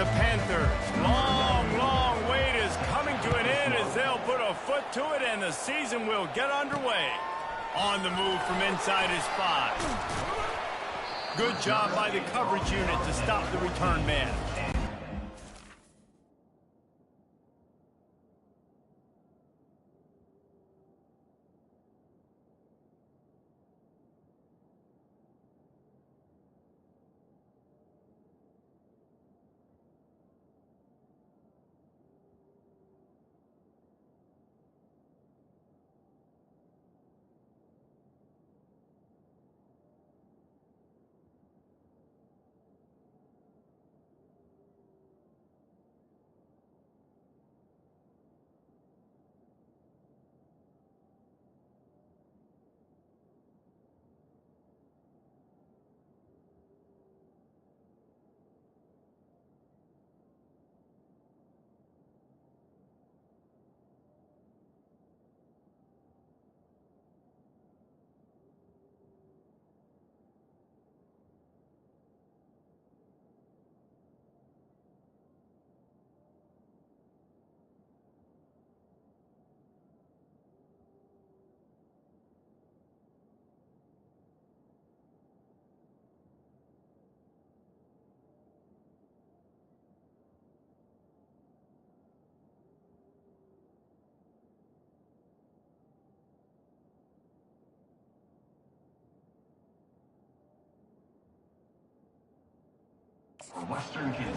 The Panthers' long wait is coming to an end as they'll put a foot to it, and the season will get underway. On the move from inside his 5. Good job by the coverage unit to stop the return man.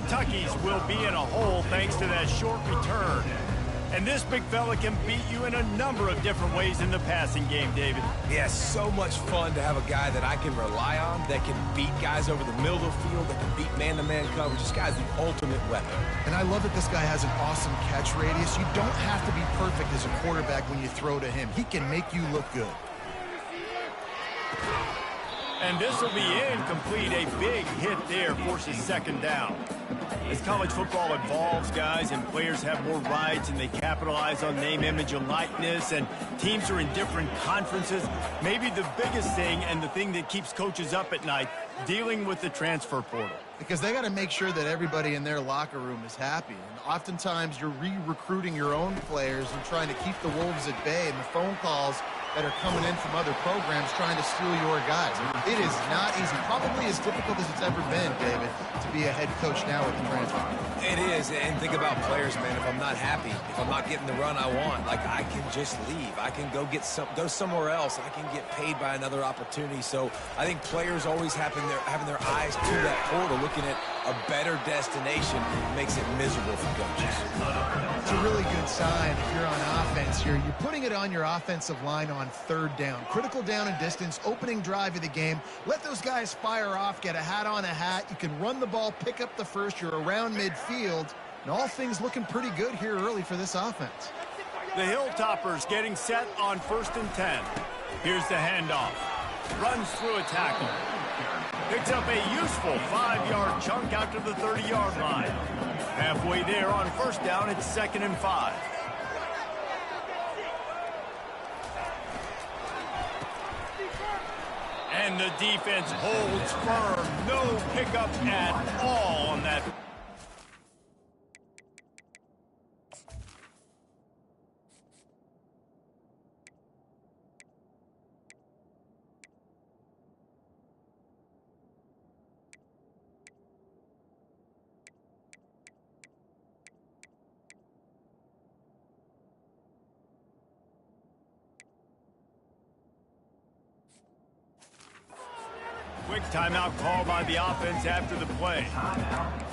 Tuckies will be in a hole thanks to that short return. And this big fella can beat you in a number of different ways in the passing game, David. Yeah, so much fun to have a guy that I can rely on, that can beat guys over the middle of the field, that can beat man-to-man coverage. This guy's the ultimate weapon. And I love that this guy has an awesome catch radius. You don't have to be perfect as a quarterback when you throw to him. He can make you look good. And this will be incomplete. A big hit there forces second down. As college football evolves, guys, and players have more rights and they capitalize on name, image, and likeness, and teams are in different conferences, maybe the biggest thing and the thing that keeps coaches up at night, dealing with the transfer portal. Because they got to make sure that everybody in their locker room is happy. And oftentimes you're re-recruiting your own players and trying to keep the wolves at bay, and the phone calls that are coming in from other programs trying to steal your guys. It is not easy. Probably as difficult as it's ever been, David, to be a head coach now with the transfer. It is, and think about players, man. If I'm not happy, if I'm not getting the run I want, like, I can just leave. I can go go somewhere else. I can get paid by another opportunity. So I think players always having their eyes to that portal, looking at a better destination, makes it miserable for coaches. It's a really good sign if you're on offense here. You're putting it on your offensive line on third down. Critical down and distance, opening drive of the game. Let those guys fire off, get a hat on a hat. You can run the ball, pick up the first. You're around midfield. And all things looking pretty good here early for this offense. The Hilltoppers getting set on 1st and 10. Here's the handoff. Runs through a tackle. Picks up a useful 5-yard chunk out to the 30-yard line. Halfway there on 1st down, it's 2nd and 5. And the defense holds firm. No pickup at all on that. Quick timeout call by the offense after the play.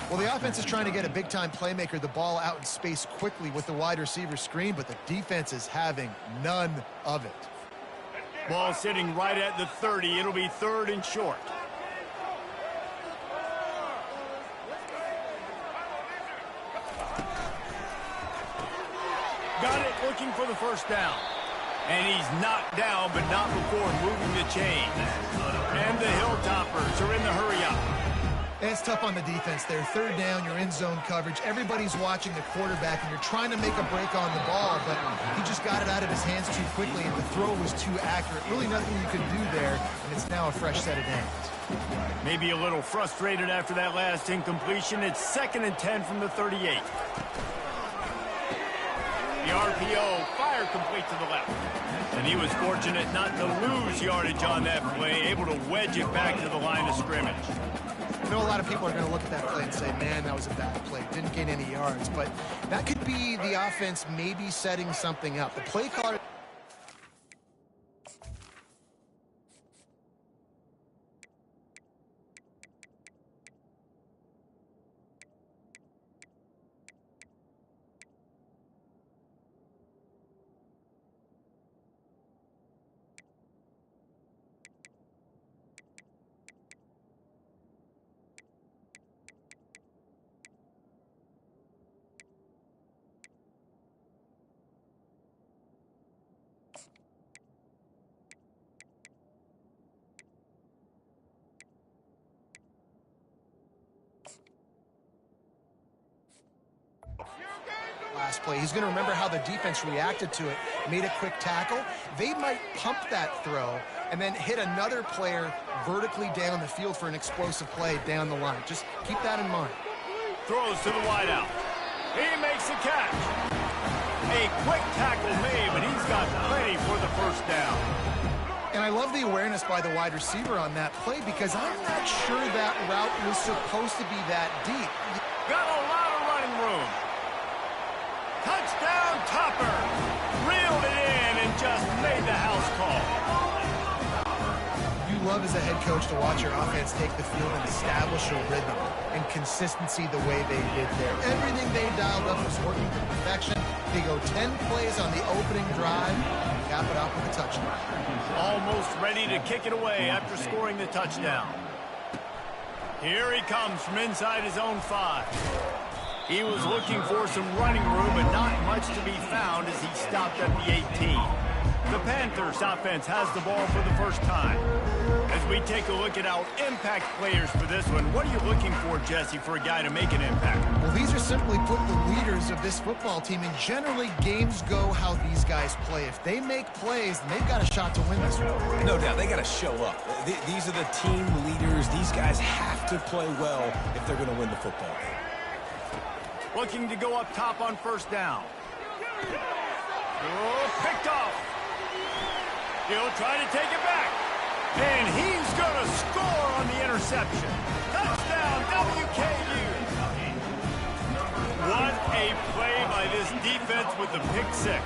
Well, the offense is trying to get a big-time playmaker the ball out in space quickly with the wide receiver screen, but the defense is having none of it. Ball sitting right at the 30. It'll be 3rd and short. Got it, looking for the 1st down. And he's knocked down, but not before moving the chain. And the Hilltoppers are in the hurry-up. It's tough on the defense there. Third down, you're in zone coverage. Everybody's watching the quarterback, and you're trying to make a break on the ball, but he just got it out of his hands too quickly, and the throw was too accurate. Really nothing you could do there, and it's now a fresh set of downs. Maybe a little frustrated after that last incompletion. It's 2nd and 10 from the 38. The RPO, fire complete to the left. And he was fortunate not to lose yardage on that play, able to wedge it back to the line of scrimmage. I know a lot of people are going to look at that play and say, man, that was a bad play. Didn't gain any yards. But that could be the offense maybe setting something up. The play caller... Last play. He's going to remember how the defense reacted to it, made a quick tackle. They might pump that throw and then hit another player vertically down the field for an explosive play down the line. Just keep that in mind. Throws to the wideout. He makes the catch. A quick tackle made, but he's got plenty for the first down. And I love the awareness by the wide receiver on that play because I'm not sure that route was supposed to be that deep. Got a lot of running room. Touchdown, Topper. Reeled it in and just made the house call. You love as a head coach to watch your offense take the field and establish a rhythm and consistency the way they did there. Everything they dialed up was working to perfection. They go 10 plays on the opening drive and cap it off with a touchdown. Almost ready to kick it away after scoring the touchdown. Here he comes from inside his own 5. He was looking for some running room, but not much to be found as he stopped at the 18. The Panthers offense has the ball for the first time. As we take a look at our impact players for this one, what are you looking for, Jesse, for a guy to make an impact? Well, these are simply put the leaders of this football team, and generally games go how these guys play. If they make plays, then they've got a shot to win this one. No doubt, they got to show up. These are the team leaders. These guys have to play well if they're going to win the football game. Looking to go up top on first down. Oh, picked off. He'll try to take it back. And he's going to score on the interception. Touchdown, WKU. What a play by this defense with the pick 6.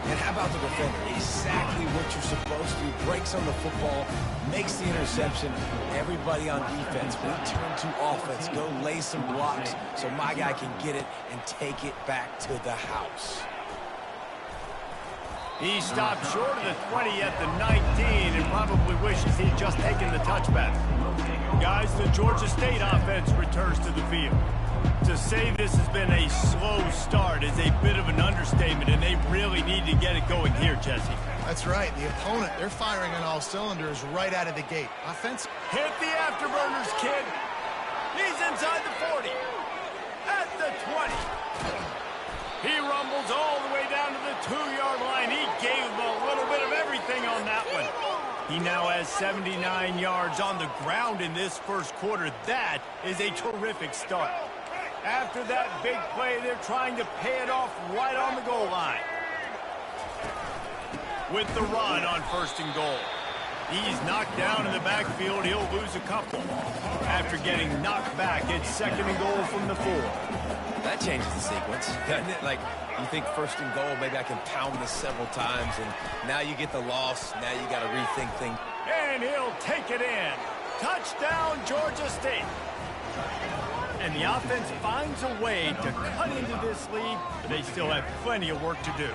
And how about the defender? Exactly what you're supposed to. Breaks on the football, makes the interception. Everybody on defense return to offense. Go lay some blocks so my guy can get it and take it back to the house. He stopped short of the 20 at the 19 and probably wishes he'd just taken the touchback. Guys, the Georgia State offense returns to the field. To say this has been a slow start is a bit of an understatement, and they really need to get it going here, Jesse. That's right. The opponent, they're firing on all cylinders right out of the gate. Offense. Hit the afterburners, kid. He's inside the 40. At the 20. He rumbles all the way down to the 2-yard line. He gave him a little bit of everything on that one. He now has 79 yards on the ground in this first quarter. That is a terrific start. After that big play, they're trying to pay it off right on the goal line. With the run on first and goal. He's knocked down in the backfield. He'll lose a couple. After getting knocked back, it's second and goal from the 4. That changes the sequence, doesn't it? Like, you think first and goal, maybe I can pound this several times, and now you get the loss. Now you got to rethink things. And he'll take it in. Touchdown, Georgia State. And the offense finds a way to cut into this lead, but they still have plenty of work to do.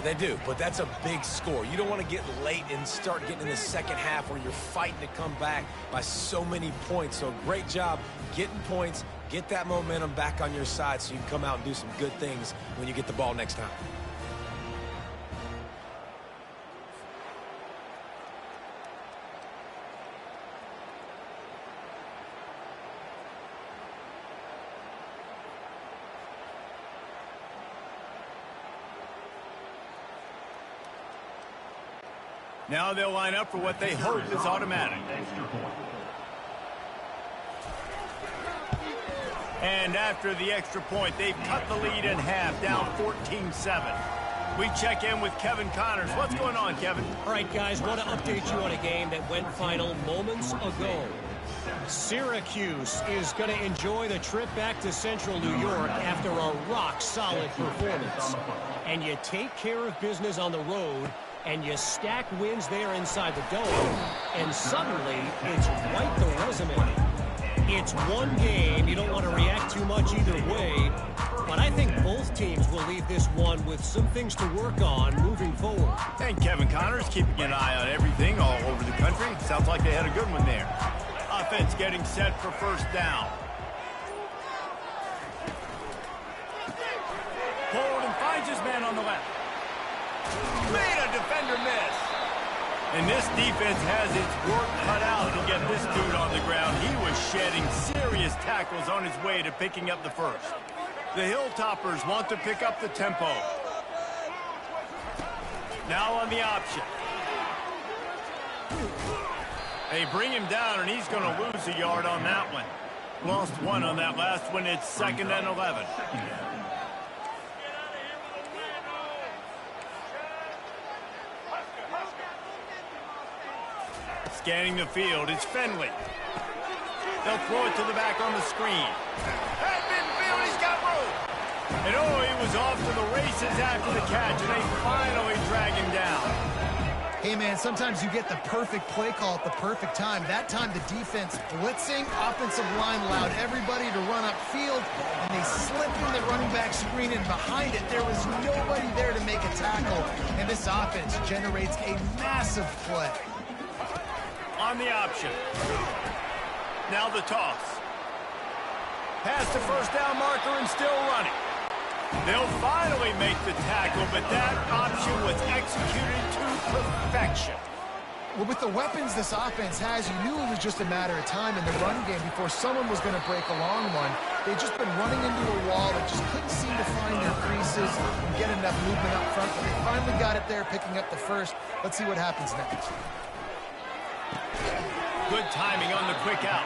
They do, but that's a big score. You don't want to get late and start getting in the second half where you're fighting to come back by so many points. So great job getting points, get that momentum back on your side so you can come out and do some good things when you get the ball next time. Now they'll line up for what they hope is automatic. And after the extra point, they've cut the lead in half, down 14-7. We check in with Kevin Connors. What's going on, Kevin? All right, guys, want to update you on a game that went final moments ago. Syracuse is going to enjoy the trip back to Central New York after a rock-solid performance. And you take care of business on the road, and you stack wins there inside the dome, and suddenly it's right the resume. It's one game. You don't want to react too much either way, but I think both teams will leave this one with some things to work on moving forward. And Kevin Connors keeping an eye on everything all over the country. Sounds like they had a good one there. Offense getting set for first down. Hold and finds his man on the left. Made a defender miss. And this defense has its work cut out to get this dude on the ground. He was shedding serious tackles on his way to picking up the first. The Hilltoppers want to pick up the tempo. Now on the option. They bring him down, and he's going to lose a yard on that one. Lost one on that last one. It's 2nd and 11. Scanning the field, it's Finley. They'll throw it to the back on the screen. At midfield, he's got room. And oh, he was off to the races after the catch, and they finally drag him down. Hey, man, sometimes you get the perfect play call at the perfect time. That time the defense blitzing, offensive line allowed everybody to run upfield, and they slipped in the running back screen, and behind it there was nobody there to make a tackle, and this offense generates a massive play. On the option. Now the toss. Past the first down marker and still running. They'll finally make the tackle, but that option was executed to perfection. Well, with the weapons this offense has, you knew it was just a matter of time in the run game before someone was going to break a long one. They'd just been running into a wall that just couldn't seem to find their creases and get enough movement up front, but they finally got it there, picking up the first. Let's see what happens next. Good timing on the quick out.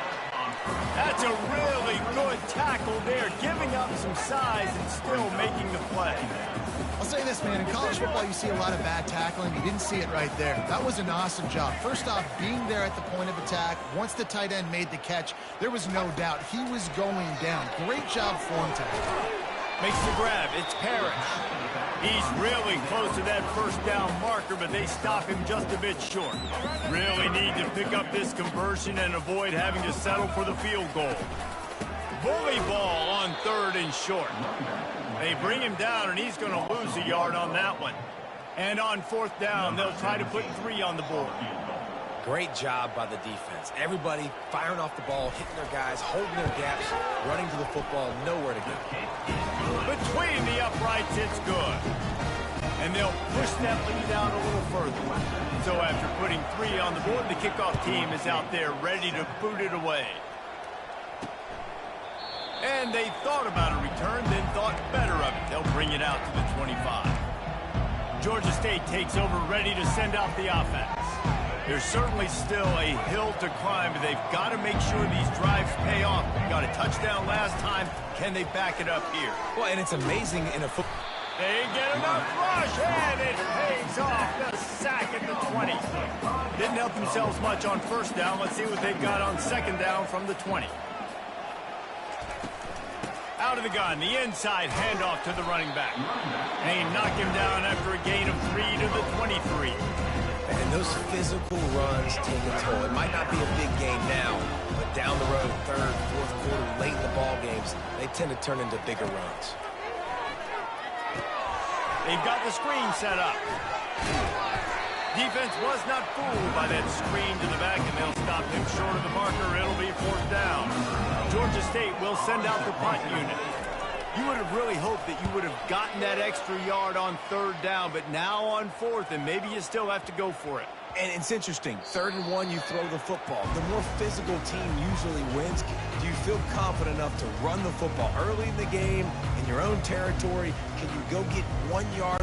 That's a really good tackle there, giving up some size and still making the play. I'll say this, man, in college football you see a lot of bad tackling. You didn't see it right there. That was an awesome job. First off, being there at the point of attack. Once the tight end made the catch, there was no doubt he was going down. Great job form tackle. Makes the grab. It's Parrish. He's really close to that first down marker, but they stop him just a bit short. Really need to pick up this conversion and avoid having to settle for the field goal. Bully ball on 3rd and short. They bring him down, and he's going to lose a yard on that one. And on 4th down, they'll try to put 3 on the board. Great job by the defense. Everybody firing off the ball, hitting their guys, holding their gaps, running to the football, nowhere to go. Between the uprights, it's good. And they'll push that lead out a little further. So after putting 3 on the board, the kickoff team is out there ready to boot it away. And they thought about a return, then thought better of it. They'll bring it out to the 25. Georgia State takes over, ready to send out the offense. There's certainly still a hill to climb, but they've got to make sure these drives pay off. Got a touchdown last time. Can they back it up here? Well, and it's amazing in a football. They get enough rush, and it pays off. The sack at the 20. Didn't help themselves much on first down. Let's see what they've got on 2nd down from the 20. Out of the gun, the inside handoff to the running back. They knock him down after a gain of 3 to the 23. And those physical runs take a toll. It might not be a big game now, but down the road, 3rd, 4th quarter, late in the ball games, they tend to turn into bigger runs. They've got the screen set up. Defense was not fooled by that screen to the back, and they'll stop him short of the marker. It'll be 4th down. Georgia State will send out the punt unit. You would have really hoped that you would have gotten that extra yard on 3rd down, but now on 4th, and maybe you still have to go for it. And it's interesting. 3rd and 1, you throw the football. The more physical team usually wins. Do you feel confident enough to run the football early in the game, in your own territory? Can you go get 1 yard?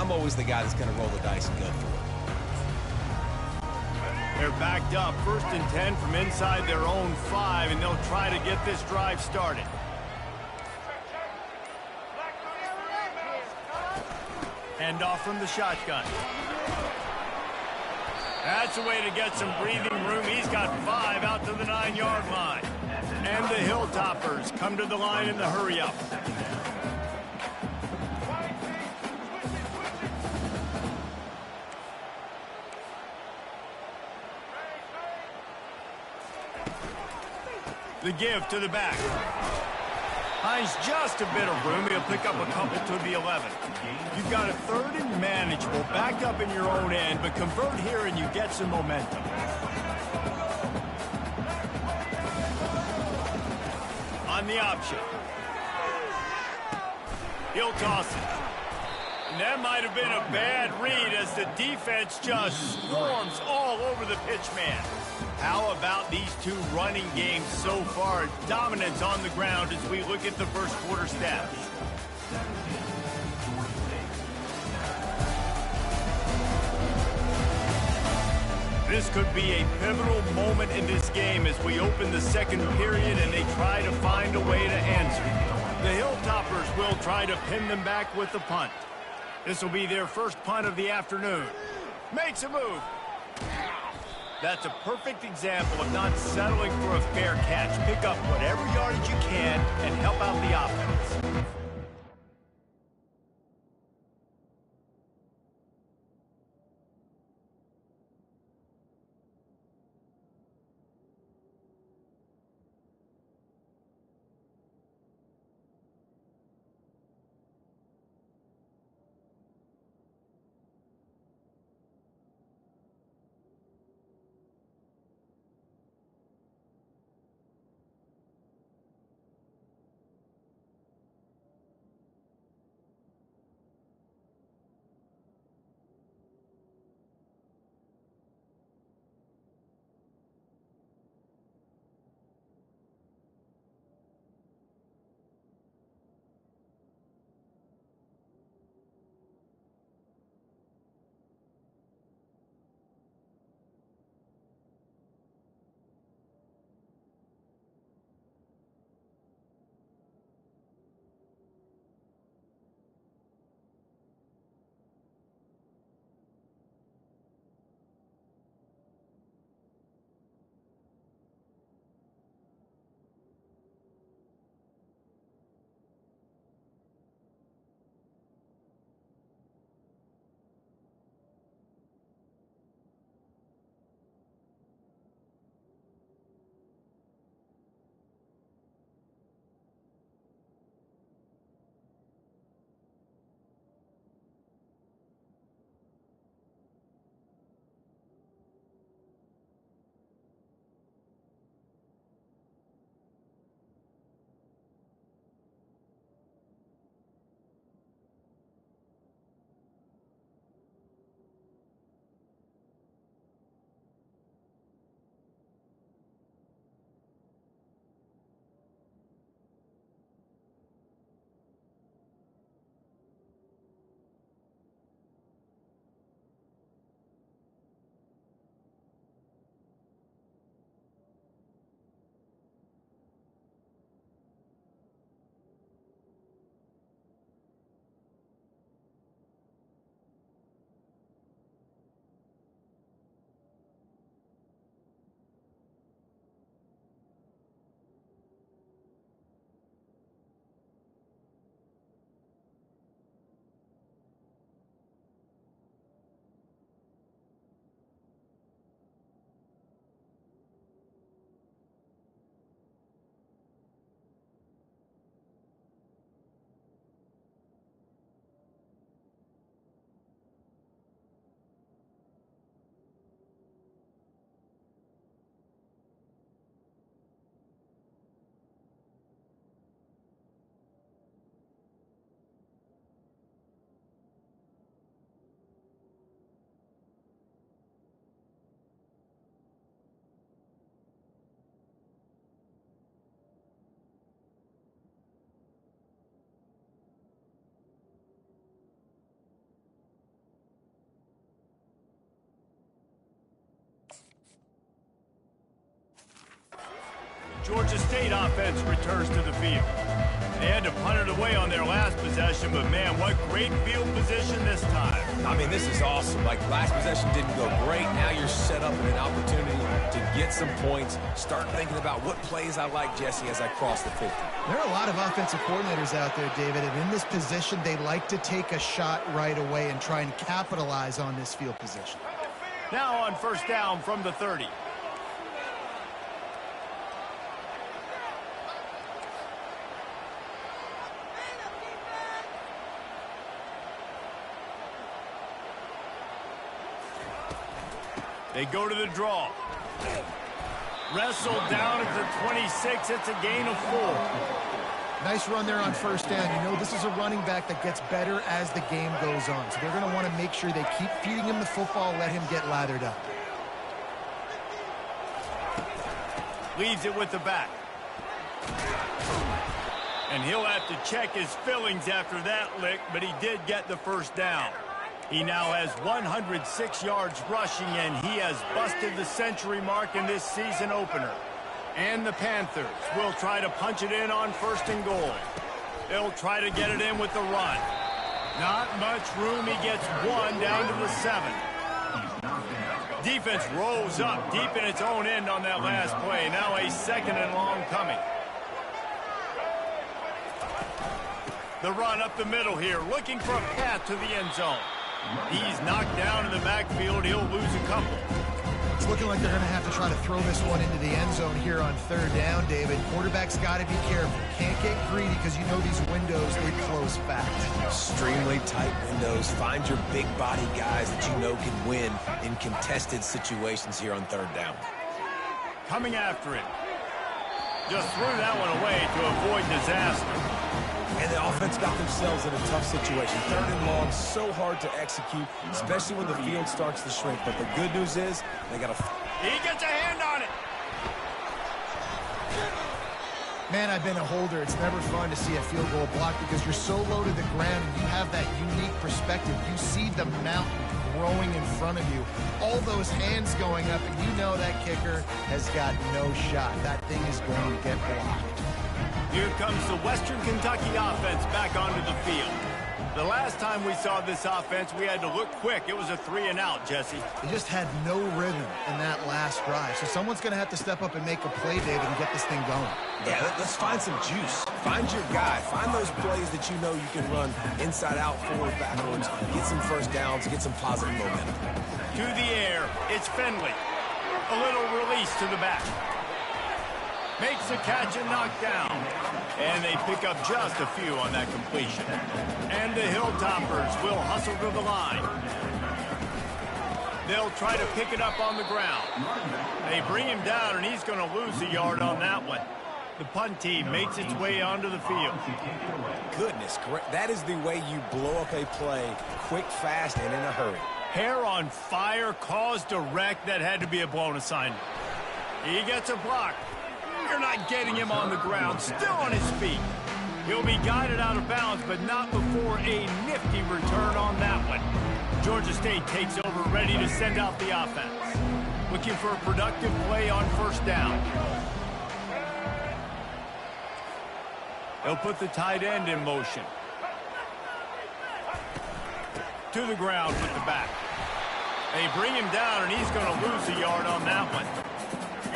I'm always the guy that's going to roll the dice and go for it. They're backed up, 1st and 10 from inside their own 5, and they'll try to get this drive started. Hand off from the shotgun. That's a way to get some breathing room. He's got 5 out to the 9-yard line. And the Hilltoppers come to the line in the hurry-up. The give to the back. Finds just a bit of room. He'll pick up a couple to the 11. You've got a 3rd and manageable, back up in your own end, but convert here and you get some momentum. On the option. He'll toss it. And that might have been a bad read as the defense just swarms all over the pitch man. How about these 2 running games so far? Dominance on the ground as we look at the first quarter stats. This could be a pivotal moment in this game as we open the second period and they try to find a way to answer. The Hilltoppers will try to pin them back with the punt. This will be their first punt of the afternoon. Makes a move. That's a perfect example of not settling for a fair catch. Pick up whatever yardage you can and help out the offense. Georgia State offense returns to the field. They had to punt it away on their last possession, but man, what great field position this time. I mean, this is awesome. Like, last possession didn't go great. Now you're set up in an opportunity to get some points. Start thinking about what plays I like, Jesse, as I cross the 50. There are a lot of offensive coordinators out there, David, and in this position, they like to take a shot right away and try and capitalize on this field position. Now on first down from the 30. They go to the draw. Wrestled down at the 26. It's a gain of 4. Nice run there on first down. You know, this is a running back that gets better as the game goes on. So they're going to want to make sure they keep feeding him the football, let him get lathered up. Leaves it with the back. And he'll have to check his fillings after that lick, but he did get the first down. He now has 106 yards rushing, and he has busted the century mark in this season opener. And the Panthers will try to punch it in on first and goal. They'll try to get it in with the run. Not much room. He gets 1 down to the 7. Defense rolls up deep in its own end on that last play. Now a 2nd and long coming. The run up the middle here, looking for a path to the end zone. He's knocked down in the backfield. He'll lose a couple. It's looking like they're going to have to try to throw this one into the end zone here on third down, David. Quarterback's got to be careful. Can't get greedy because you know these windows, they close fast. Extremely tight windows. Find your big body guys that you know can win in contested situations here on third down. Coming after it. Just threw that one away to avoid disaster. And the offense got themselves in a tough situation. Third and long, so hard to execute, especially when the field starts to shrink. But the good news is they got a... He gets a hand on it. Man, I've been a holder. It's never fun to see a field goal blocked because you're so low to the ground and you have that unique perspective. You see the mountain growing in front of you. All those hands going up, and you know that kicker has got no shot. That thing is going to get blocked. Here comes the Western Kentucky offense back onto the field. The last time we saw this offense, we had to look quick. It was a 3-and-out, Jesse. They just had no rhythm in that last drive. So someone's going to have to step up and make a play, David, and get this thing going. Yeah, let's find some juice. Find your guy. Find those plays that you know you can run inside out, forward, backwards. Get some first downs, get some positive momentum. To the air, it's Finley. A little release to the back. Makes the catch and knocked down. And they pick up just a few on that completion. And the Hilltoppers will hustle to the line. They'll try to pick it up on the ground. They bring him down, and he's going to lose a yard on that one. The punt team makes its way onto the field. Goodness, correct. That is the way you blow up a play quick, fast, and in a hurry. Hair on fire, caused a wreck. That had to be a blown assignment. He gets a block. You're not getting him on the ground, still on his feet. He'll be guided out of bounds, but not before a nifty return on that one. Georgia State takes over, ready to send out the offense. Looking for a productive play on first down. They'll put the tight end in motion. To the ground with the back. They bring him down, and he's going to lose a yard on that one.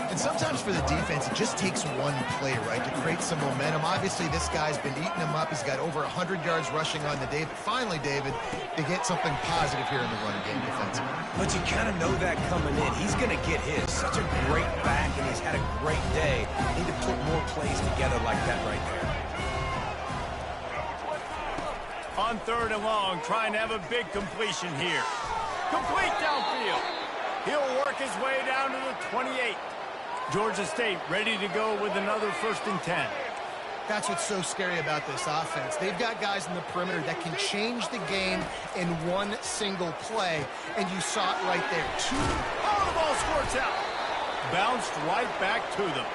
And sometimes for the defense, it just takes one play, right, to create some momentum. Obviously, this guy's been eating him up. He's got over 100 yards rushing on the day. But finally, David, they get something positive here in the running game defensively. But you kind of know that coming in. He's going to get his. Such a great back, and he's had a great day. Need to put more plays together like that right there. On third and long, trying to have a big completion here. Complete downfield. He'll work his way down to the 28. Georgia State ready to go with another 1st and 10. That's what's so scary about this offense. They've got guys in the perimeter that can change the game in one single play, and you saw it right there. Oh, the ball squirts out. Bounced right back to them.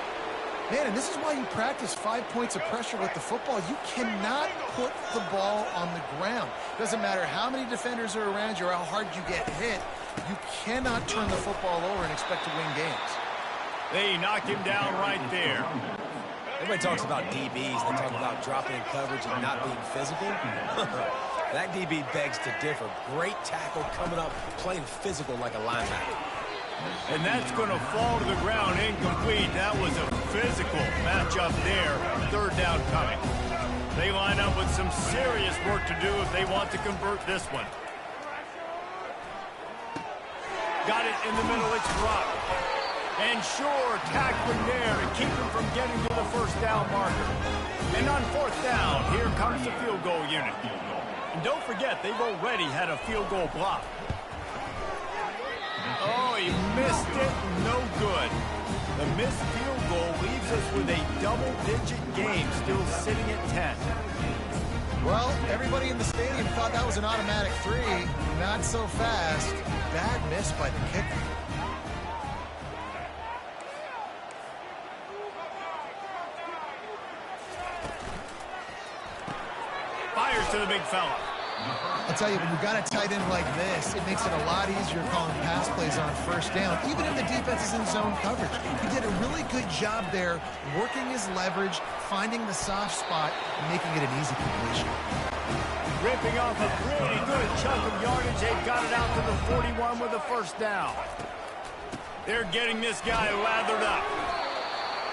Man, and this is why you practice 5 points of pressure with the football. You cannot put the ball on the ground. Doesn't matter how many defenders are around you or how hard you get hit. You cannot turn the football over and expect to win games. They knocked him down right there. Everybody talks about DBs. They talk about dropping in coverage and not being physical. That DB begs to differ. Great tackle coming up, playing physical like a linebacker. And that's going to fall to the ground incomplete. That was a physical matchup there. Third down coming. They line up with some serious work to do if they want to convert this one. Got it in the middle. It's dropped. And sure, tackling there to keep him from getting to the first down marker. And on fourth down, here comes the field goal unit. And don't forget, they've already had a field goal block. Oh, he missed it. No good. The missed field goal leaves us with a double-digit game still sitting at 10. Well, everybody in the stadium thought that was an automatic 3. Not so fast. Bad miss by the kicker. Fires to the big fella. I'll tell you, when you got a tight end like this, it makes it a lot easier calling pass plays on first down, even if the defense is in zone coverage. He did a really good job there, working his leverage, finding the soft spot, and making it an easy completion. Ripping off a pretty good chunk of yardage. They've got it out to the 41 with a first down. They're getting this guy lathered up.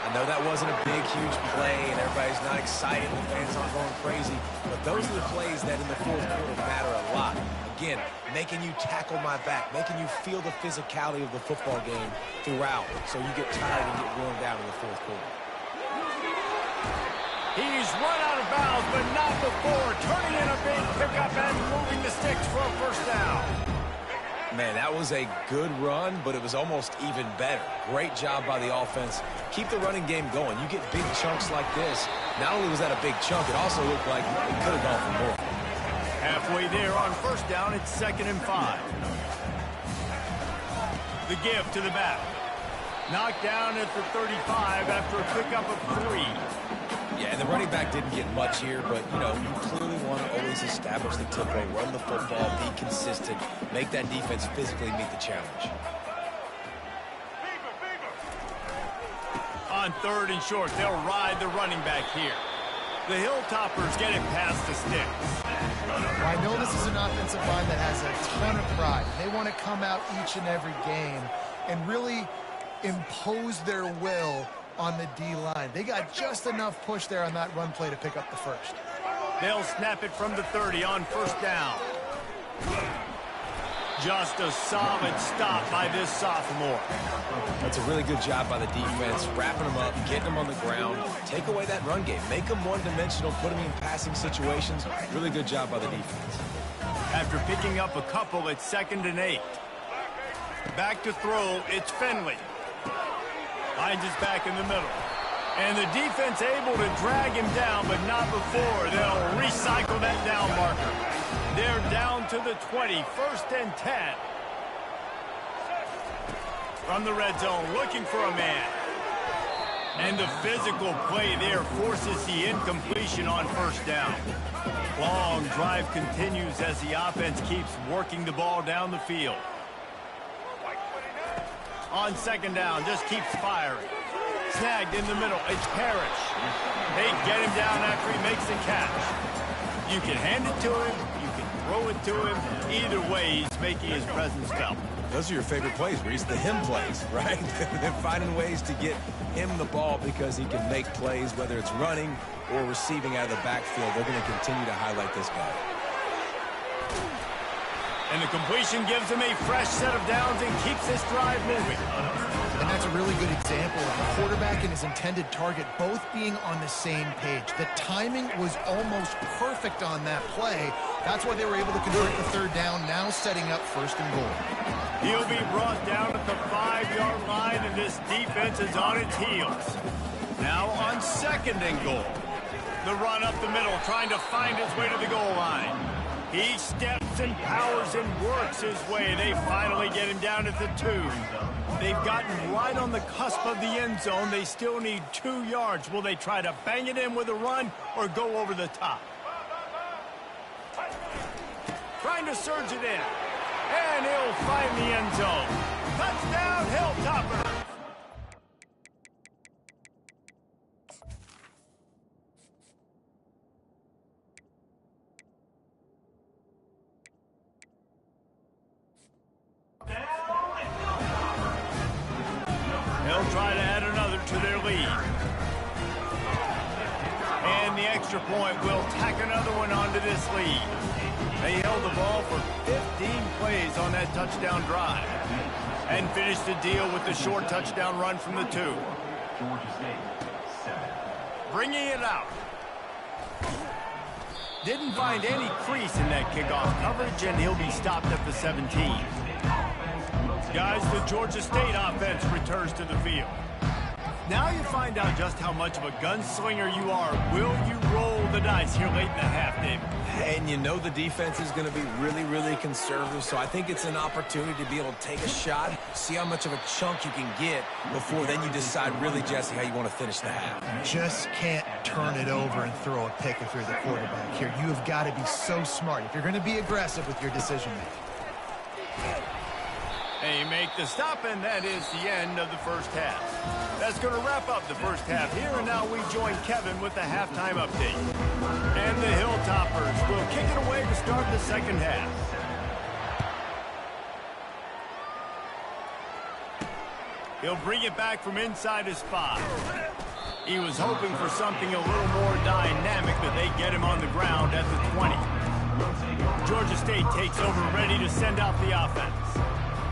I know that wasn't a big, huge play, and everybody's not excited, the fans aren't going crazy, but those are the plays that in the fourth quarter matter a lot. Again, making you tackle my back, making you feel the physicality of the football game throughout, so you get tired and get worn down in the fourth quarter. He's run out of bounds, but not before. Turning in a big pickup and moving the sticks for a first down. Man, that was a good run, but it was almost even better. Great job by the offense. Keep the running game going. You get big chunks like this. Not only was that a big chunk, it also looked like it could have gone for more. Halfway there on first down, it's 2nd and 5. The give to the back. Knocked down at the 35 after a pickup of 3. Yeah, and the running back didn't get much here, but, you know, you clearly want to always establish the tempo, run the football, be consistent, make that defense physically meet the challenge. On 3rd and short, they'll ride the running back here. The Hilltoppers get it past the sticks. Well, I know this is an offensive line that has a ton of pride. They want to come out each and every game and really impose their will on the D-line. They got just enough push there on that run play to pick up the first. They'll snap it from the 30 on first down. Just a solid stop by this sophomore. That's a really good job by the defense, wrapping them up, getting them on the ground, take away that run game, make them one-dimensional, put them in passing situations. Really good job by the defense. After picking up a couple, it's 2nd and 8. Back to throw, it's Finley. Finds his back in the middle. And the defense able to drag him down, but not before. They'll recycle that down marker. They're down to the 20, 1st and 10. From the red zone, looking for a man. And the physical play there forces the incompletion on first down. Long drive continues as the offense keeps working the ball down the field. On 2nd down, just keeps firing. Snagged in the middle, it's Parrish. They get him down after he makes the catch. You can hand it to him, you can throw it to him. Either way, he's making his presence felt. Those are your favorite plays, Reese, the him plays, right? They're finding ways to get him the ball because he can make plays, whether it's running or receiving out of the backfield. They're going to continue to highlight this guy. And the completion gives him a fresh set of downs and keeps this drive moving. And that's a really good example of the quarterback and his intended target both being on the same page. The timing was almost perfect on that play. That's why they were able to convert the 3rd down, now setting up 1st and goal. He'll be brought down at the 5-yard line, and this defense is on its heels. Now on 2nd and goal. The run up the middle, trying to find his way to the goal line. He steps and powers and works his way. They finally get him down at the 2. They've gotten right on the cusp of the end zone. They still need 2 yards. Will they try to bang it in with a run or go over the top? Trying to surge it in. And he'll find the end zone. Touchdown, Hilltopper. They'll try to add another to their lead. And the extra point will tack another one onto this lead. They held the ball for 15 plays on that touchdown drive and finished the deal with the short touchdown run from the 2. Bringing it out. Didn't find any crease in that kickoff coverage, and he'll be stopped at the 17. Guys, the Georgia State offense returns to the field. Now you find out just how much of a gunslinger you are. Will you roll the dice here late in the half, David? And you know the defense is going to be really, really conservative, so I think it's an opportunity to be able to take a shot, see how much of a chunk you can get before then you decide really, Jesse, how you want to finish the half. Just can't turn it over and throw a pick if you're the quarterback here. You have got to be so smart if you're going to be aggressive with your decision-making. They make the stop, and that is the end of the first half. That's going to wrap up the first half here, and now we join Kevin with the halftime update. And the Hilltoppers will kick it away to start the second half. He'll bring it back from inside his 5. He was hoping for something a little more dynamic, but they get him on the ground at the 20. Georgia State takes over, ready to send out the offense.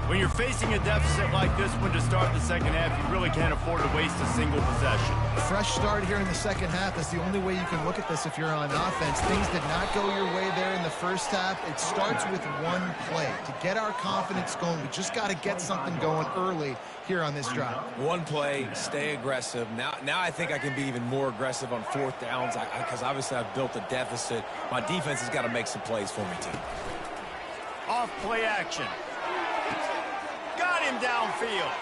When you're facing a deficit like this one to start the second half, you really can't afford to waste a single possession. Fresh start here in the second half is the only way you can look at this if you're on offense. Things did not go your way there in the first half. It starts with one play. To get our confidence going, we just got to get something going early here on this drive. One play, stay aggressive. Now I think I can be even more aggressive on fourth downs because obviously I've built a deficit. My defense has got to make some plays for me too. Off play action. Got him downfield.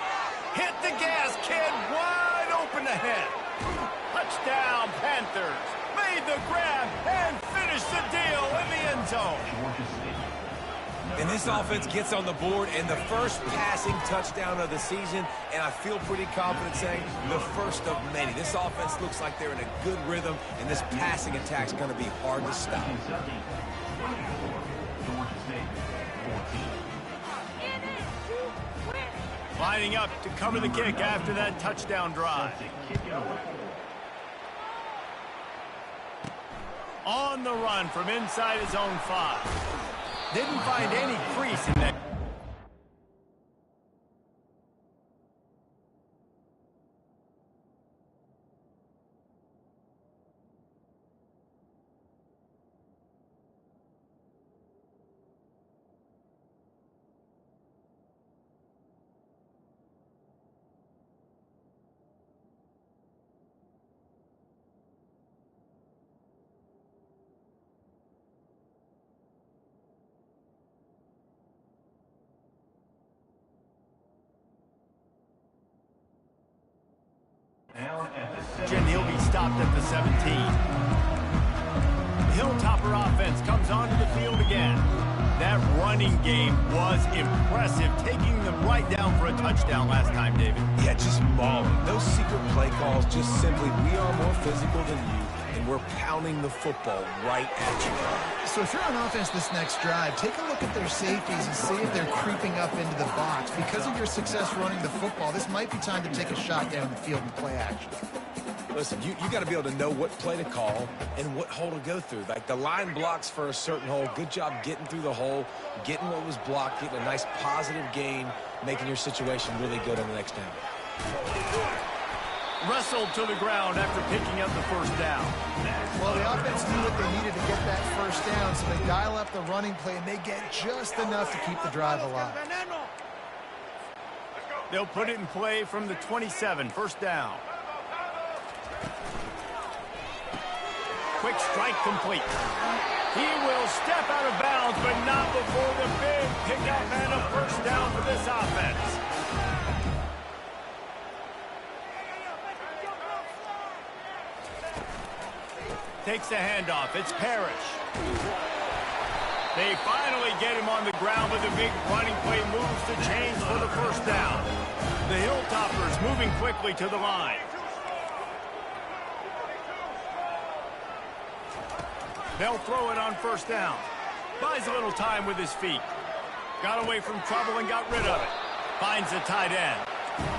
Hit the gas, kid. Wide open ahead. Touchdown, Panthers. Made the grab and finished the deal in the end zone. And this offense gets on the board and the first passing touchdown of the season, and I feel pretty confident saying the first of many. This offense looks like they're in a good rhythm, and this passing attack's going to be hard to stop. Lining up to cover the kick after that touchdown drive. On the run from inside his own 5. Didn't find any crease in that. And he'll be stopped at the 17. The Hilltopper offense comes onto the field again. That running game was impressive, taking them right down for a touchdown last time, David. Yeah, just mauling. Those secret play calls just simply, we are more physical than you, and we're pounding the football right at you. So if you're on offense this next drive, take a look at their safeties and see if they're creeping up into the box. Because of your success running the football, this might be time to take a shot down the field and play action. Listen, you got to be able to know what play to call and what hole to go through. Like the line blocks for a certain hole. Good job getting through the hole, getting what was blocked, getting a nice positive gain, making your situation really good on the next down. Wrestled to the ground after picking up the first down. Well, the offense knew what they needed to get that first down, so they dial up the running play, and they get just enough to keep the drive alive. They'll put it in play from the 27, first down. Quick strike complete. He will step out of bounds, but not before the big pickup and a first down for this offense. Takes the handoff. It's Parrish. They finally get him on the ground, but the big running play moves the chains for the first down. The Hilltoppers moving quickly to the line. They'll throw it on first down. Buys a little time with his feet. Got away from trouble and got rid of it. Finds the tight end.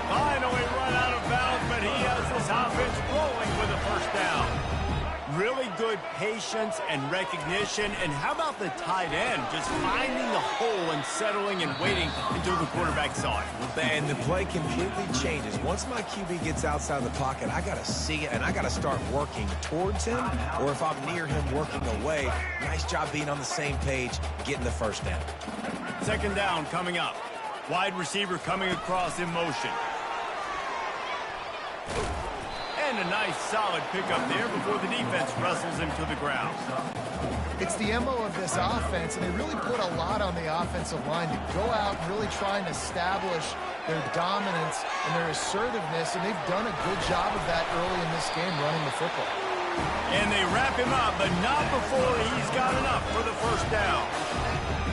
Finally run out of bounds, but he has this offense rolling with a first down. Really good patience and recognition. And how about the tight end? Just finding the hole and settling and waiting until the quarterback saw it. And the play completely changes. Once my QB gets outside the pocket, I got to see it, and I got to start working towards him, or if I'm near him, working away. Nice job being on the same page, getting the first down. Second down coming up. Wide receiver coming across in motion. And a nice solid pickup there before the defense wrestles him to the ground. It's the MO of this offense, and they really put a lot on the offensive line to go out and really try and establish their dominance and their assertiveness, and they've done a good job of that early in this game running the football. And they wrap him up, but not before he's got enough for the first down.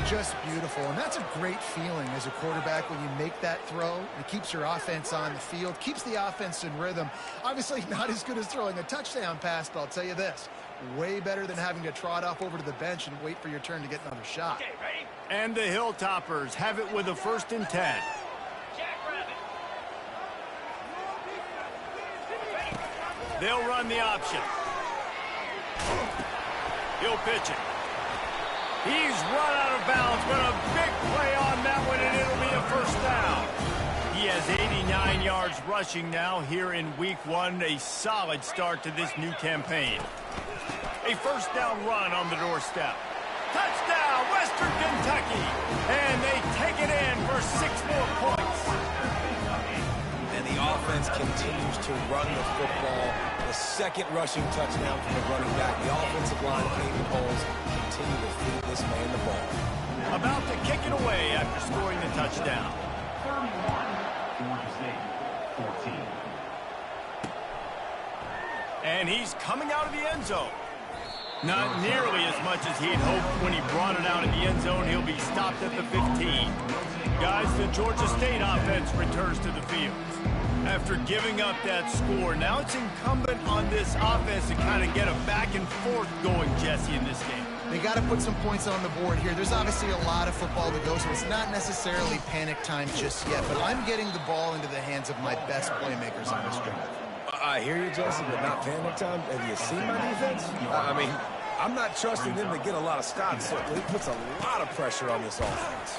Just beautiful, and that's a great feeling as a quarterback when you make that throw. It keeps your offense on the field, keeps the offense in rhythm. Obviously not as good as throwing a touchdown pass, but I'll tell you this, way better than having to trot off over to the bench and wait for your turn to get another shot. And the Hilltoppers have it with a 1st and 10. They'll run the option. He'll pitch it. He's run out of bounds, but a big play on that one, and it'll be a first down. He has 89 yards rushing now here in week 1, a solid start to this new campaign. A first down run on the doorstep. Touchdown, Western Kentucky, and they take it in for 6 more points. And the offense continues to run the football. The second rushing touchdown from the running back. The offensive line, Peyton Holes, continue to feed this man the ball. About to kick it away after scoring the touchdown. And he's coming out of the end zone. Not nearly as much as he'd hoped when he brought it out of the end zone. He'll be stopped at the 15. Guys, the Georgia State offense returns to the field. After giving up that score, now it's incumbent on this offense to kind of get a back and forth going, Jesse, in this game. They got to put some points on the board here. There's obviously a lot of football to go, so it's not necessarily panic time just yet, but I'm getting the ball into the hands of my best playmakers on this drive. I hear you, Jesse, but not panic time. Have you seen my defense? I mean, I'm not trusting them to get a lot of stops, so it puts a lot of pressure on this offense.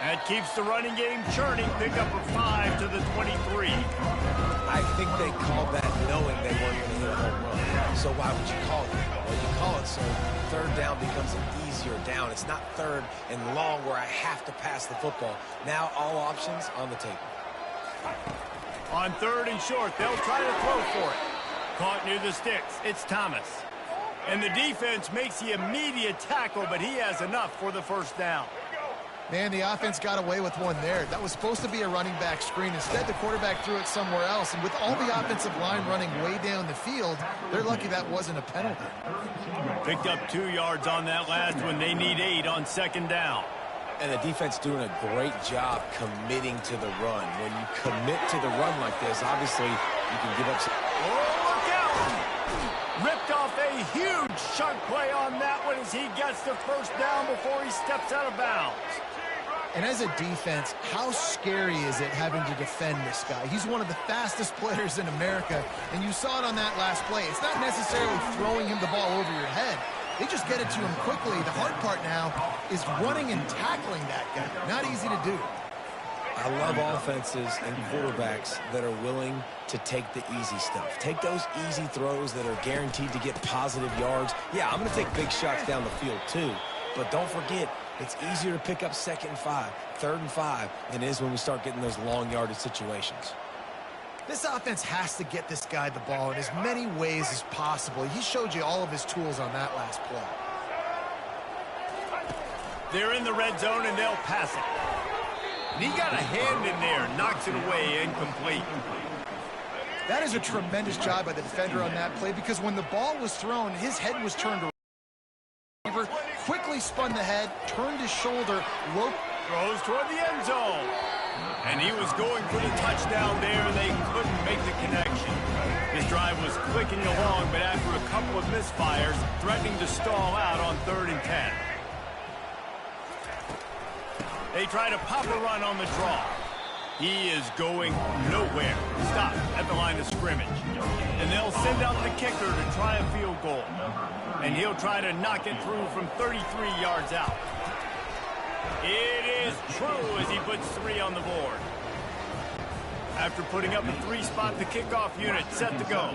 That keeps the running game churning. Pickup of 5 to the 23. I think they called that knowing they weren't going to hit a home run. So why would you call it? Well, you call it so third down becomes an easier down. It's not third and long where I have to pass the football. Now all options on the table. On 3rd and short, they'll try to throw for it. Caught near the sticks. It's Thomas. And the defense makes the immediate tackle, but he has enough for the first down. Man, the offense got away with one there. That was supposed to be a running back screen. Instead, the quarterback threw it somewhere else. And with all the offensive line running way down the field, they're lucky that wasn't a penalty. Picked up 2 yards on that last one. They need 8 on 2nd down. And the defense doing a great job committing to the run. When you commit to the run like this, obviously, you can give up some... Oh, look out! Ripped off a huge chunk play on that one as he gets the first down before he steps out of bounds. And as a defense, how scary is it having to defend this guy? He's one of the fastest players in America, and you saw it on that last play. It's not necessarily throwing him the ball over your head. They just get it to him quickly. The hard part now is running and tackling that guy. Not easy to do. I love offenses and quarterbacks that are willing to take the easy stuff. Take those easy throws that are guaranteed to get positive yards. Yeah, I'm going to take big shots down the field too, but don't forget, it's easier to pick up 2nd and 5, 3rd and 5 than it is when we start getting those long yardage situations. This offense has to get this guy the ball in as many ways as possible. He showed you all of his tools on that last play. They're in the red zone, and they'll pass it. And he got a hand in there, knocks it away, incomplete. That is a tremendous job by the defender on that play because when the ball was thrown, his head was turned around. Quickly spun the head, turned his shoulder, throws toward the end zone. And he was going for the touchdown there, and they couldn't make the connection. This drive was clicking along, but after a couple of misfires, threatening to stall out on 3rd and 10. They try to pop a run on the draw. He is going nowhere. Stop at the line of scrimmage. And they'll send out the kicker to try a field goal. And he'll try to knock it through from 33 yards out. It is true as he puts 3 on the board. After putting up a 3-spot, the kickoff unit set to go.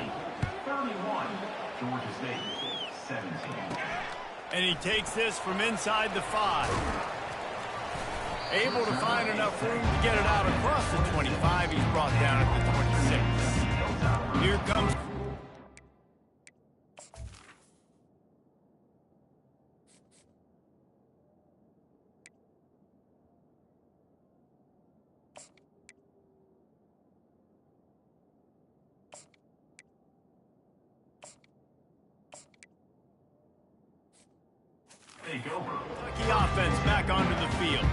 31, Georgia State, 17. And he takes this from inside the 5. Able to find enough room to get it out across the 25. He's brought down at the 26. Here comes... Kentucky offense back onto the field.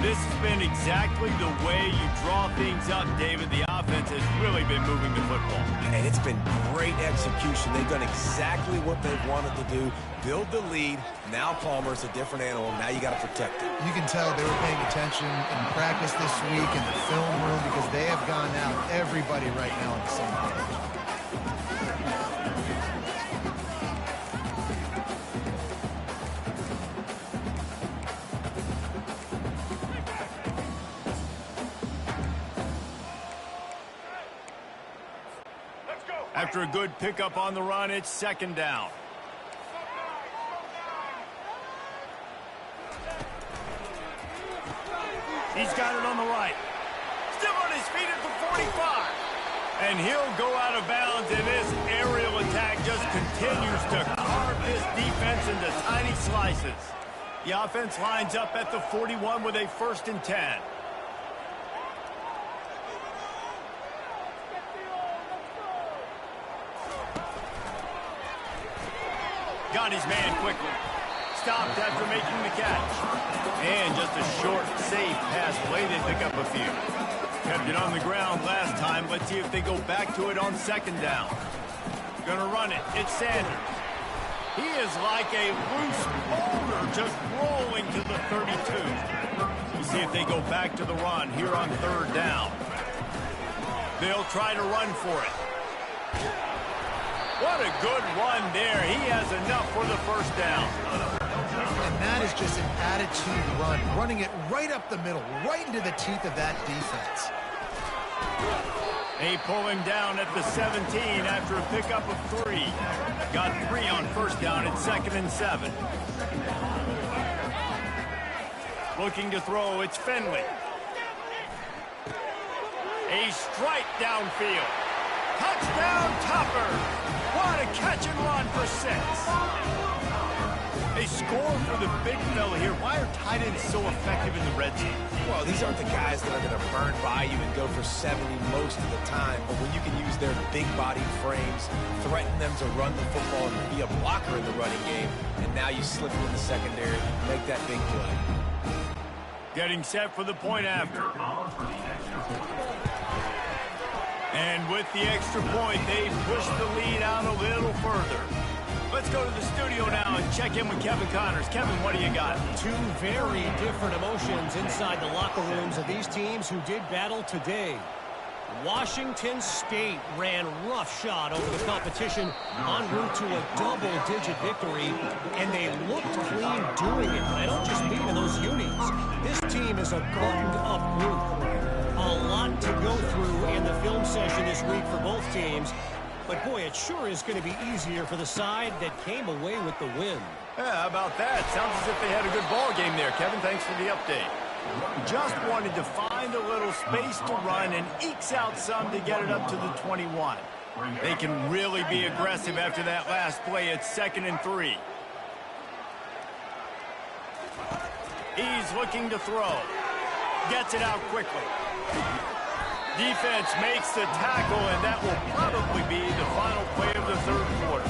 This has been exactly the way you draw things up, David. The offense has really been moving the football. And it's been great execution. They've done exactly what they've wanted to do. Build the lead. Now Palmer's a different animal. Now you got to protect it. You can tell they were paying attention in practice this week in the film room because they have gone out, everybody right now on the same page. After a good pickup on the run, it's 2nd down. He's got it on the right. Still on his feet at the 45. And he'll go out of bounds, and this aerial attack just continues to carve this defense into tiny slices. The offense lines up at the 41 with a 1st and 10. Got his man quickly. Stopped after making the catch. And just a short, safe pass play. They pick up a few. Kept it on the ground last time. Let's see if they go back to it on 2nd down. Gonna run it. It's Sanders. He is like a loose boulder just rolling to the 32. We'll see if they go back to the run here on 3rd down. They'll try to run for it. What a good run there. He has enough for the 1st down. And that is just an attitude run, running it right up the middle, right into the teeth of that defense. They pull him down at the 17 after a pickup of 3. Got 3 on 1st down at 2nd and 7. Looking to throw, it's Finley. A strike downfield. Touchdown, Tupper. What a catch and run for 6. They score for the big fella here. Why are tight ends so effective in the red zone? Well, these aren't the guys that are going to burn by you and go for 70 most of the time. But when you can use their big body frames, threaten them to run the football and be a blocker in the running game, and now you slip in the secondary, make that big play. Getting set for the point after. And with the extra point, they push the lead out a little further. Let's go to the studio now and check in with Kevin Connors. Kevin, what do you got? 2 very different emotions inside the locker rooms of these teams who did battle today. Washington State ran roughshod over the competition en route to a double-digit victory, and they looked clean doing it. I don't just mean in those unis. This team is a buttoned-up group. A lot to go through in the film session this week for both teams. But, boy, it sure is going to be easier for the side that came away with the win. Yeah, how about that? Sounds as if they had a good ball game there, Kevin. Thanks for the update. Just wanted to find a little space to run and ekes out some to get it up to the 21. They can really be aggressive after that last play. It's 2nd and 3. He's looking to throw. Gets it out quickly. Defense makes the tackle, and that will probably be the final play of the 3rd quarter.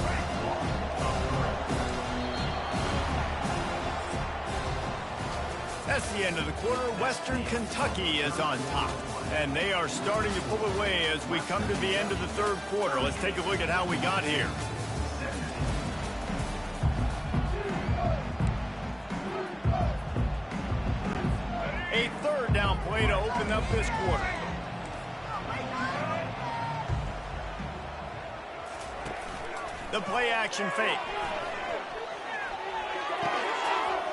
That's the end of the quarter. Western Kentucky is on top, and they are starting to pull away as we come to the end of the 3rd quarter. Let's take a look at how we got here. A 3rd down play play to open up this quarter. The play action fake.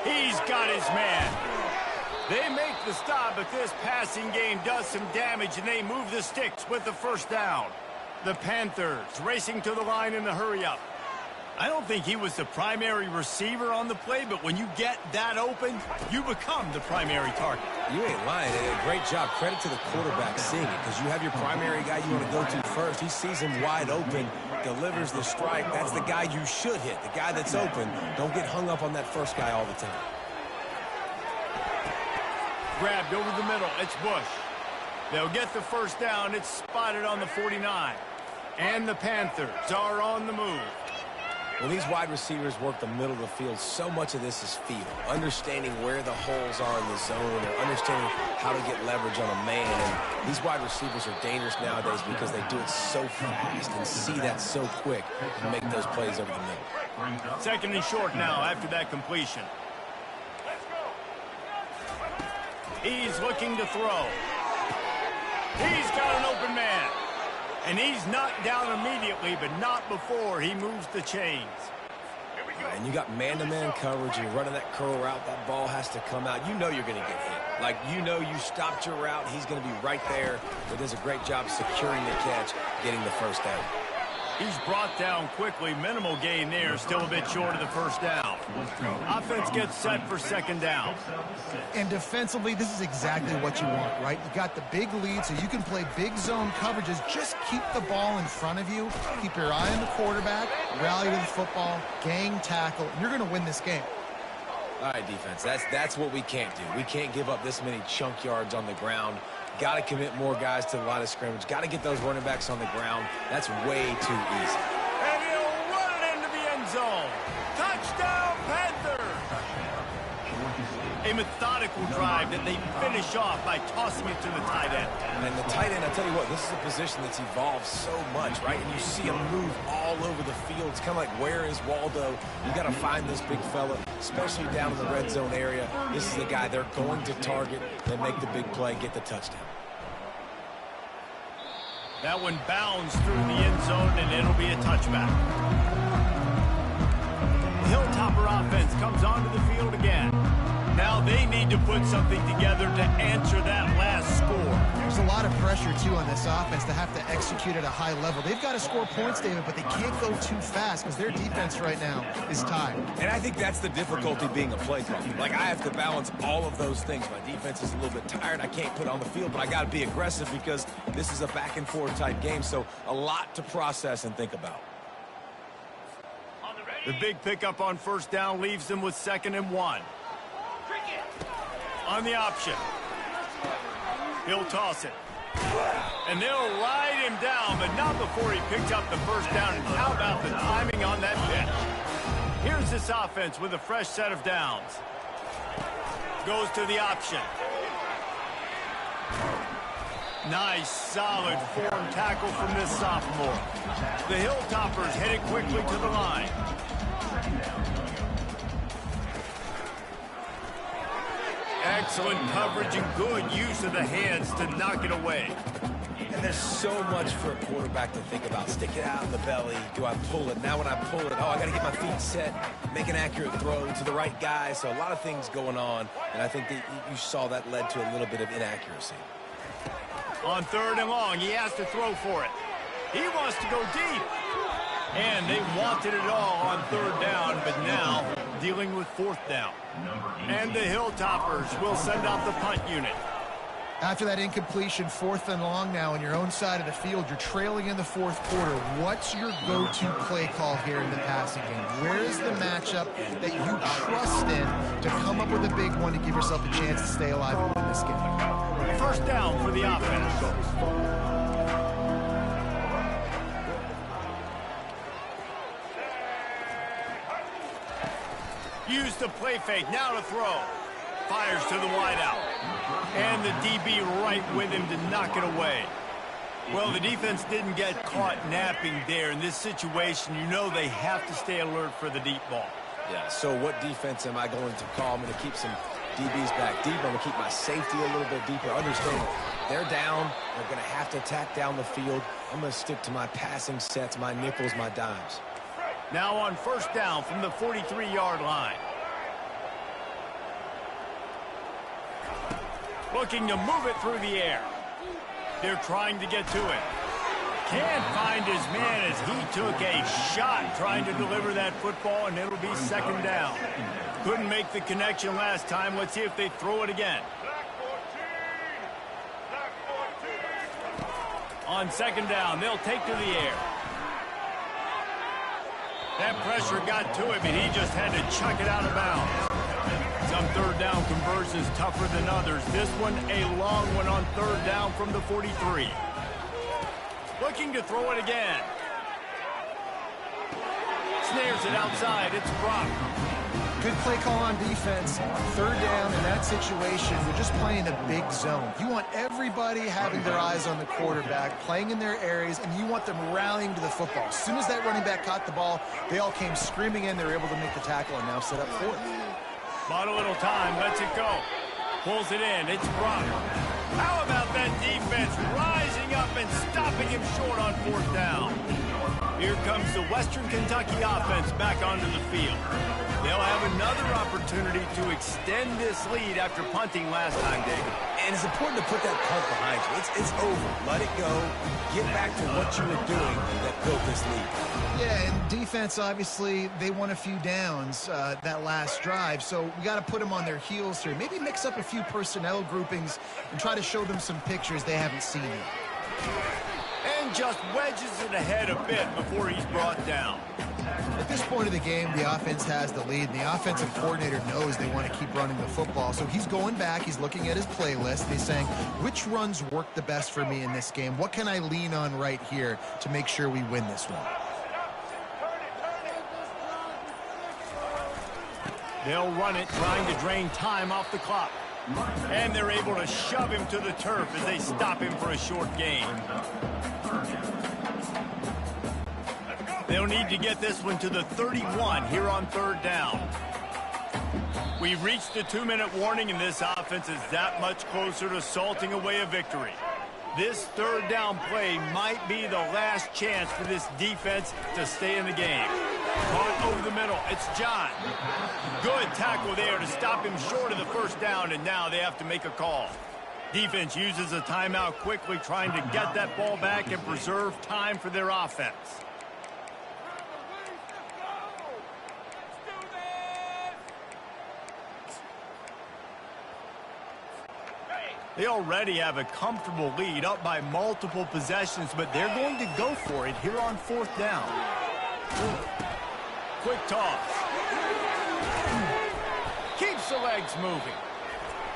He's got his man. They make the stop, but this passing game does some damage, and they move the sticks with the first down. The Panthers racing to the line in the hurry-up. I don't think he was the primary receiver on the play, but when you get that open, you become the primary target. You ain't lying. Great job. Credit to the quarterback seeing it, because you have your primary guy you want to go to first. He sees him wide open, delivers the strike. That's the guy you should hit, the guy that's open. Don't get hung up on that first guy all the time. Grabbed over the middle. It's Bush. They'll get the first down. It's spotted on the 49. And the Panthers are on the move. When these wide receivers work the middle of the field, so much of this is feel. Understanding where the holes are in the zone, or understanding how to get leverage on a man. And these wide receivers are dangerous nowadays because they do it so fast and see that so quick and make those plays over the middle. Second and short now after that completion. He's looking to throw. He's got an open man. And he's knocked down immediately, but not before he moves the chains. And you got man-to-man coverage. You're running that curl route. That ball has to come out. You know you're going to get hit. Like, you know you stopped your route. He's going to be right there. But does a great job securing the catch, getting the first down. He's brought down quickly. Minimal gain there. Still a bit short of the first down. Offense gets set for second down. And defensively, this is exactly what you want, right? You got the big lead, so you can play big zone coverages. Just keep the ball in front of you. Keep your eye on the quarterback. Rally to the football. Gang tackle. You're going to win this game. All right, defense. That's what we can't do. We can't give up this many chunk yards on the ground. Got to commit more guys to the line of scrimmage. Got to get those running backs on the ground. That's way too easy. And he'll run it into the end zone. Touchdown, Panthers! A methodical drive that they finish off by tossing it to the tight end. And the tight end, I tell you what, this is a position that's evolved so much, right? And you see him move all over the field. It's kind of like, where is Waldo? You got to find this big fella, especially down in the red zone area. This is the guy they're going to target and make the big play, get the touchdown. That one bounds through the end zone, and it'll be a touchback. The Hilltopper offense comes onto the field again. Now they need to put something together to answer that last score. There's a lot of pressure, too, on this offense to have to execute at a high level. They've got to score points, David, but they can't go too fast because their defense right now is tired. And I think that's the difficulty being a play caller. Like, I have to balance all of those things. My defense is a little bit tired. I can't put it on the field, but I got to be aggressive because this is a back-and-forth type game, so a lot to process and think about. The big pickup on first down leaves them with 2nd and 1. On the option. He'll toss it. And they'll ride him down, but not before he picks up the first down. And how about the timing on that pitch? Here's this offense with a fresh set of downs. Goes to the option. Nice, solid form tackle from this sophomore. The Hilltoppers headed quickly to the line. Excellent coverage and good use of the hands to knock it away. And there's so much for a quarterback to think about. Stick it out in the belly. Do I pull it? Now when I pull it, oh, I got to get my feet set, make an accurate throw to the right guy. So a lot of things going on, and I think that you saw that led to a little bit of inaccuracy. On 3rd and long, he has to throw for it. He wants to go deep. And they wanted it all on 3rd down, but now dealing with 4th down. And the Hilltoppers will send out the punt unit. After that incompletion, 4th and long now on your own side of the field, you're trailing in the 4th quarter. What's your go-to play call here in the passing game? Where is the matchup that you trust in to come up with a big one to give yourself a chance to stay alive and win this game? First down for the offense. Use the play fake, now to throw. Fires to the wideout. And the DB right with him to knock it away. Well, the defense didn't get caught napping there. In this situation, you know they have to stay alert for the deep ball. Yeah, so what defense am I going to call? I'm going to keep some DB's back deep. I'm going to keep my safety a little bit deeper. Understand they're down. They're going to have to attack down the field. I'm going to stick to my passing sets, my nickels, my dimes. Now on first down from the 43-yard line. Looking to move it through the air. They're trying to get to it. Can't find his man as he took a shot trying to deliver that football, and it'll be second down. Couldn't make the connection last time. Let's see if they throw it again. On second down, they'll take to the air. That pressure got to him, and he just had to chuck it out of bounds. Some third down conversions tougher than others. This one, a long one on third down from the 43. Looking to throw it again. Snares it outside. It's Brock. Good play call on defense. Third down in that situation, we're just playing a big zone. You want everybody having their eyes on the quarterback, playing in their areas, and you want them rallying to the football. As soon as that running back caught the ball, they all came screaming in. They were able to make the tackle and now set up fourth. Bought a little time. Lets it go. Pulls it in. It's Brock. How about that defense rising up and stopping him short on fourth down? Here comes the Western Kentucky offense back onto the field. They'll have another opportunity to extend this lead after punting last time, David. And it's important to put that punt behind you. It's over. Let it go. Get back to what you were doing that built this lead. Yeah, and defense, obviously, they won a few downs that last drive, so we got to put them on their heels here. Maybe mix up a few personnel groupings and try to show them some pictures they haven't seen yet. And just wedges it ahead a bit before he's brought down. At this point of the game, the offense has the lead, and the offensive coordinator knows they want to keep running the football. So he's going back, he's looking at his playlist, he's saying, which runs work the best for me in this game? What can I lean on right here to make sure we win this one? They'll run it, trying to drain time off the clock. And they're able to shove him to the turf as they stop him for a short gain. They'll need to get this one to the 31 here on third down. We've reached the 2-minute warning, and this offense is that much closer to salting away a victory. This third down play might be the last chance for this defense to stay in the game. Caught over the middle. It's John. Good tackle there to stop him short of the first down, and now they have to make a call. Defense uses a timeout quickly, trying to get that ball back and preserve time for their offense. They already have a comfortable lead, up by multiple possessions, but they're going to go for it here on fourth down. Quick toss. Keeps the legs moving.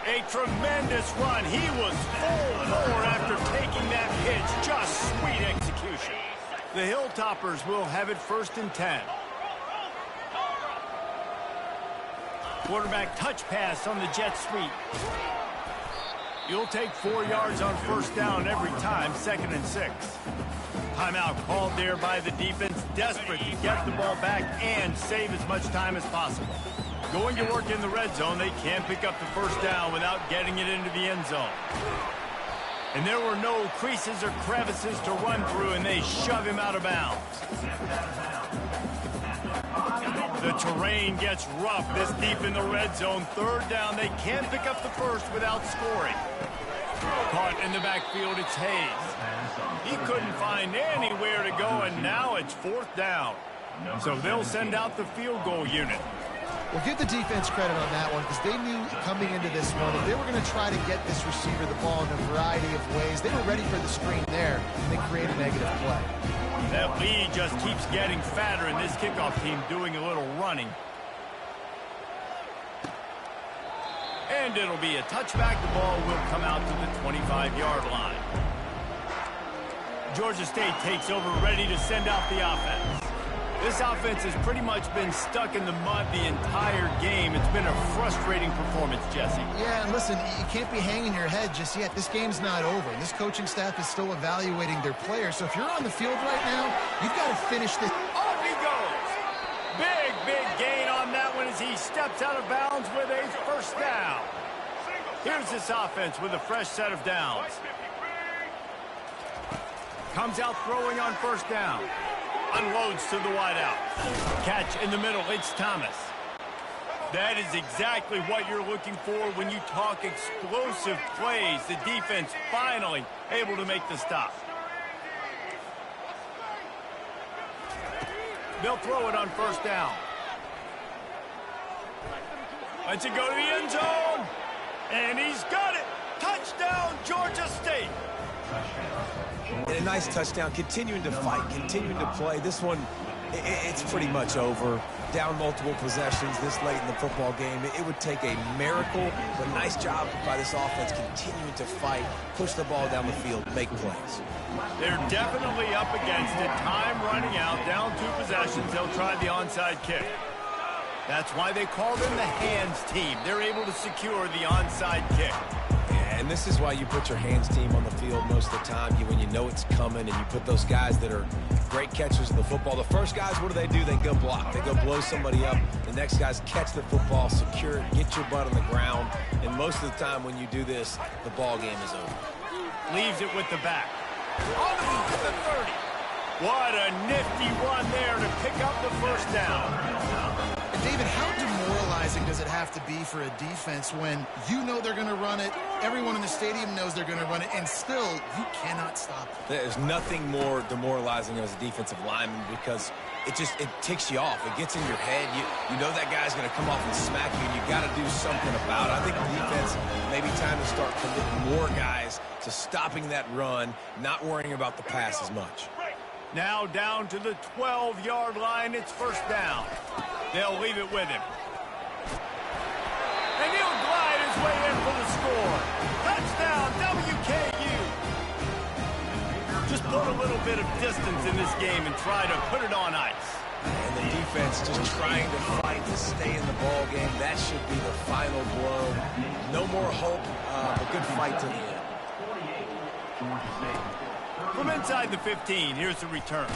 A tremendous run. He was full bore after taking that pitch. Just sweet execution. The Hilltoppers will have it 1st and 10. Quarterback touch pass on the jet sweep. You'll take 4 yards on first down every time, 2nd and 6. Timeout called there by the defense, desperate to get the ball back and save as much time as possible. Going to work in the red zone, they can't pick up the first down without getting it into the end zone. And there were no creases or crevices to run through, and they shove him out of bounds. The terrain gets rough this deep in the red zone. Third down, they can't pick up the first without scoring. Caught in the backfield, it's Hayes. He couldn't find anywhere to go, and now it's 4th down. So they'll send out the field goal unit. Well, give the defense credit on that one, because they knew coming into this one that they were going to try to get this receiver the ball in a variety of ways. They were ready for the screen there, and they created a negative play. That lead just keeps getting fatter, and this kickoff team doing a little running. And it'll be a touchback. The ball will come out to the 25-yard line. Georgia State takes over, ready to send out the offense. This offense has pretty much been stuck in the mud the entire game. It's been a frustrating performance, Jesse. Yeah, and listen, you can't be hanging your head just yet. This game's not over. This coaching staff is still evaluating their players. So if you're on the field right now, you've got to finish this. Off he goes. Big gain on that one as he steps out of bounds with a first down. Here's this offense with a fresh set of downs. Comes out throwing on first down. Unloads to the wideout. Catch in the middle. It's Thomas. That is exactly what you're looking for when you talk explosive plays. The defense finally able to make the stop. They'll throw it on first down. Lets it go to the end zone. And he's got it. Touchdown, Georgia State. And a nice touchdown, continuing to fight, continuing to play. This one, it's pretty much over. Down multiple possessions this late in the football game. It would take a miracle, but nice job by this offense continuing to fight, push the ball down the field, make plays. They're definitely up against it. Time running out, down 2 possessions. They'll try the onside kick. That's why they call them the hands team. They're able to secure the onside kick. And this is why you put your hands team on the field most of the time. When you know it's coming, and you put those guys that are great catchers of the football. The first guys, what do? They go block. They go blow somebody up. The next guys catch the football, secure it, get your butt on the ground. And most of the time when you do this, the ball game is over. Leaves it with the back. On the move to the 30. What a nifty run there to pick up the first down. David, how demoralizing does it have to be for a defense when you know they're going to run it, everyone in the stadium knows they're going to run it, and still you cannot stop it? There's nothing more demoralizing as a defensive lineman because it ticks you off. It gets in your head. You know that guy's going to come off and smack you, and you got to do something about it. I think the defense, maybe time to start committing more guys to stopping that run, not worrying about the pass as much. Now down to the 12-yard line. It's first down. They'll leave it with him. And he'll glide his way in for the score. Touchdown, WKU. Just put a little bit of distance in this game and try to put it on ice. And the defense just trying to fight to stay in the ball game. That should be the final blow. No more hope, a good fight to the end. From inside the 15, here's the return.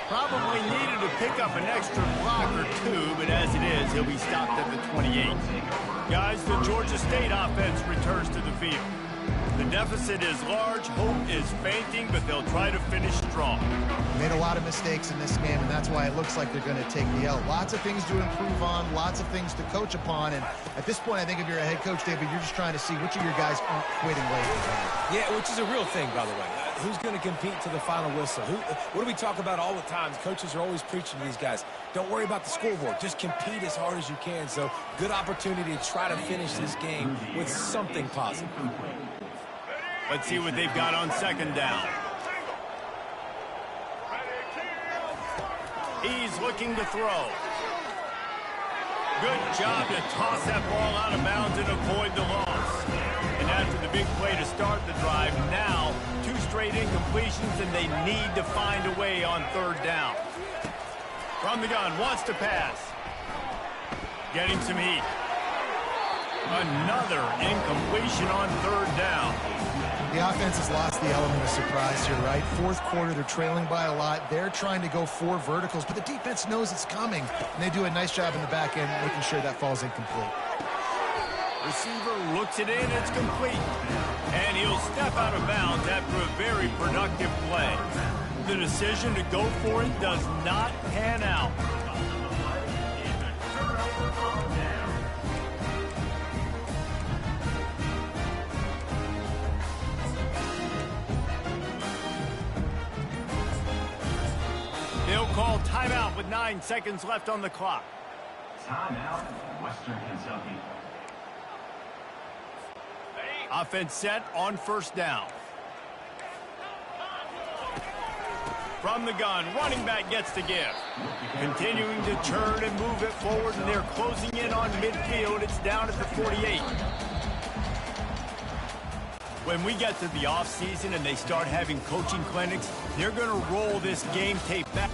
Probably needed to pick up an extra block or 2, but as it is, he'll be stopped at the 28. Guys, the Georgia State offense returns to the field. The deficit is large, hope is fainting, but they'll try to finish strong. Made a lot of mistakes in this game, and that's why it looks like they're going to take the L. Lots of things to improve on, lots of things to coach upon, and at this point, I think if you're a head coach, David, you're just trying to see which of your guys aren't quitting late. Yeah, which is a real thing, by the way. Who's going to compete to the final whistle? What do we talk about all the time? Coaches are always preaching to these guys. Don't worry about the scoreboard. Just compete as hard as you can. So, good opportunity to try to finish this game with something positive. Let's see what they've got on second down. He's looking to throw. Good job to toss that ball out of bounds and avoid the loss. And after the big play to start the drive, now 2 straight incompletions, and they need to find a way on third down. From the gun, wants to pass. Getting some heat. Another incompletion on third down. The offense has lost the element of surprise here, right? Fourth quarter, they're trailing by a lot. They're trying to go 4 verticals, but the defense knows it's coming. And they do a nice job in the back end making sure that falls incomplete. Receiver looks it in, it's complete. And he'll step out of bounds after a very productive play. The decision to go for it does not pan out. They'll call timeout with 9 seconds left on the clock. Timeout, Western Kentucky. Offense set on first down. From the gun, running back gets the give. Continuing to turn and move it forward, and they're closing in on midfield. It's down at the 48. When we get to the offseason and they start having coaching clinics, they're going to roll this game tape back.